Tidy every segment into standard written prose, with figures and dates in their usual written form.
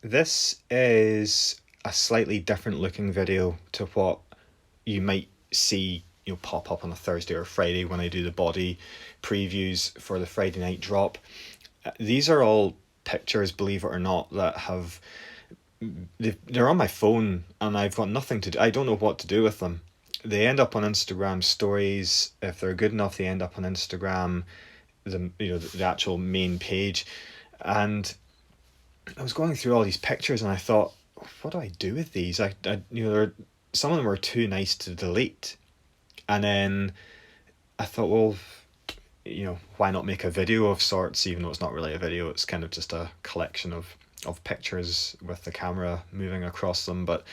This is a slightly different looking video to what you might see, pop up on a Thursday or Friday when I do the body previews for the Friday night drop. These are all pictures, believe it or not, that they're on my phone and I've got nothing to do. I don't know what to do with them. They end up on Instagram stories. If they're good enough, they end up on Instagram, the actual main page. And I was going through all these pictures and I thought, what do I do with these? Some of them were too nice to delete. And then I thought, well, why not make a video of sorts, even though it's not really a video, it's kind of just a collection of pictures with the camera moving across them. But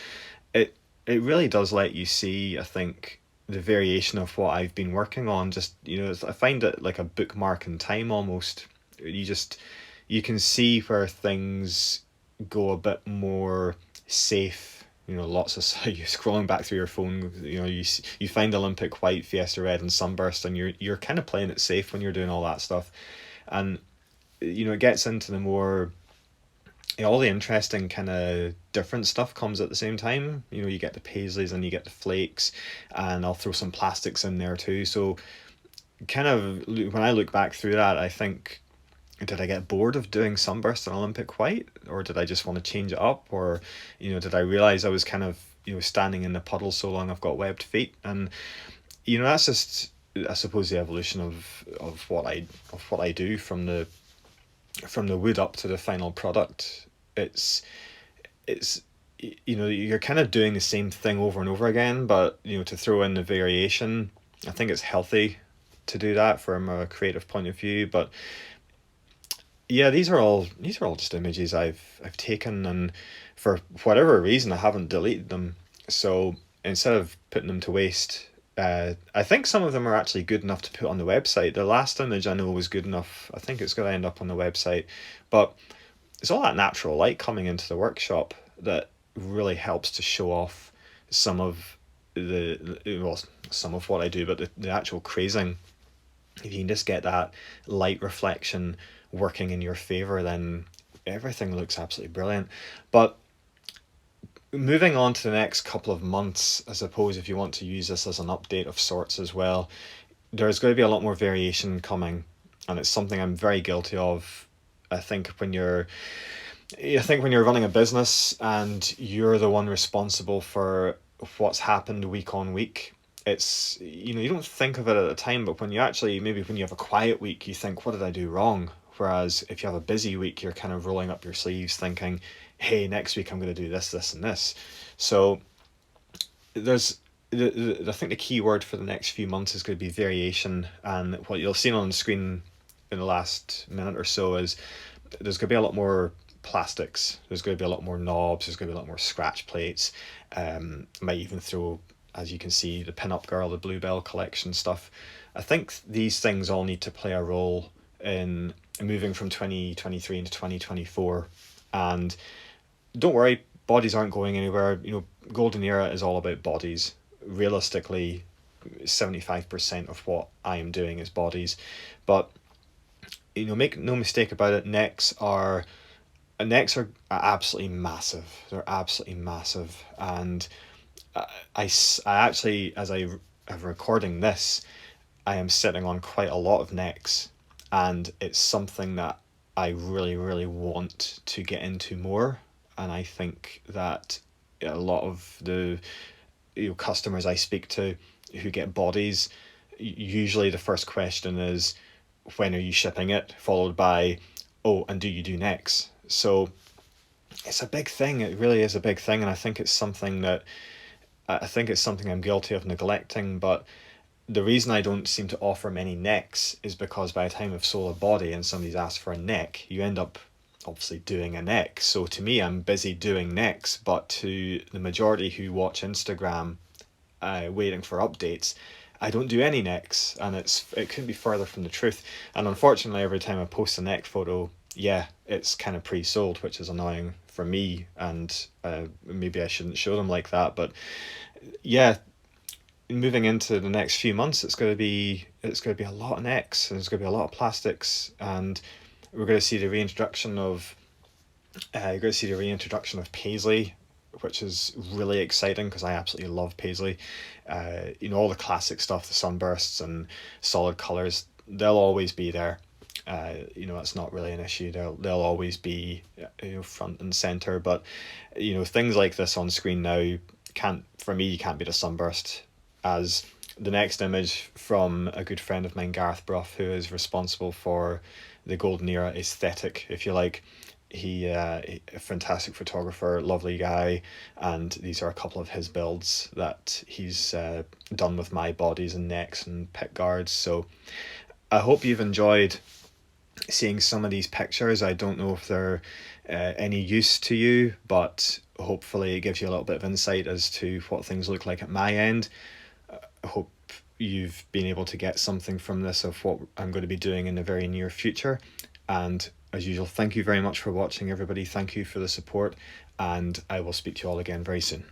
it it really does let you see, I think, the variation of what I've been working on. Just, I find it like a bookmark in time almost. You can see where things go a bit more safe. Lots of you scrolling back through your phone. You find Olympic white, Fiesta red, and sunburst, and you're kind of playing it safe when you're doing all that stuff, and it gets into the more all the interesting kind of different stuff comes at the same time. You get the paisleys and you get the flakes, and I'll throw some plastics in there too. So kind of when I look back through that, I think, did I get bored of doing sunburst and Olympic white, or did I just want to change it up, or did I realize I was kind of standing in the puddle so long I've got webbed feet, and that's just, I suppose, the evolution of what I do from the wood up to the final product. It's you're kind of doing the same thing over and over again, but to throw in the variation, I think it's healthy to do that from a creative point of view. But yeah, these are all just images I've taken, and for whatever reason I haven't deleted them. So instead of putting them to waste, I think some of them are actually good enough to put on the website. The last image I know was good enough. I think it's going to end up on the website. But it's all that natural light coming into the workshop that really helps to show off some of some of what I do, but the actual crazing. If you can just get that light reflection working in your favor, then everything looks absolutely brilliant. But moving on to the next couple of months, I suppose, if you want to use this as an update of sorts as well, there's going to be a lot more variation coming, and it's something I'm very guilty of. I think when you're I think when you're running a business and you're the one responsible for what's happened week on week, it's, you don't think of it at the time, but when you actually, maybe when you have a quiet week, you think, what did I do wrong? Whereas if you have a busy week, you're kind of rolling up your sleeves thinking, hey, next week I'm going to do this, this, and this. So there's, I think the key word for the next few months is going to be variation. And what you'll see on the screen in the last minute or so is there's going to be a lot more plastics. There's going to be a lot more knobs. There's going to be a lot more scratch plates. Might even throw, as you can see, the Pin-Up Girl, the Bluebell collection stuff. I think these things all need to play a role in moving from 2023 into 2024. And don't worry, bodies aren't going anywhere. Golden Era is all about bodies. Realistically, 75% of what I am doing is bodies. But make no mistake about it, necks are absolutely massive. They're absolutely massive. And I actually, as I am recording this, I am sitting on quite a lot of necks, and it's something that I really, really want to get into more. And I think that a lot of the customers I speak to who get bodies, usually the first question is, when are you shipping it? Followed by, oh, and do you do necks? So it's a big thing. It really is a big thing, and I think it's something I'm guilty of neglecting. But the reason I don't seem to offer many necks is because by the time I've sold a body and somebody's asked for a neck, you end up obviously doing a neck. So to me, I'm busy doing necks, but to the majority who watch Instagram, waiting for updates, I don't do any necks, and it couldn't be further from the truth. And unfortunately, every time I post a neck photo, yeah, it's kind of pre-sold, which is annoying for me, and maybe I shouldn't show them like that. But yeah, moving into the next few months, it's going to be a lot of necks, and there's going to be a lot of plastics, and we're going to see the reintroduction of You're going to see the reintroduction of Paisley, which is really exciting because I absolutely love Paisley. All the classic stuff, the sunbursts and solid colors, they'll always be there. It's not really an issue. They'll always be front and center. But things like this on screen now can't beat a sunburst. As the next image from a good friend of mine, Gareth Brough, who is responsible for the golden era aesthetic, if you like. A fantastic photographer, lovely guy, and these are a couple of his builds that he's done with my bodies and necks and pick guards. So I hope you've enjoyed seeing some of these pictures. I don't know if they're any use to you, but hopefully it gives you a little bit of insight as to what things look like at my end. I hope you've been able to get something from this of what I'm going to be doing in the very near future. And as usual, thank you very much for watching, everybody. Thank you for the support, and I will speak to you all again very soon.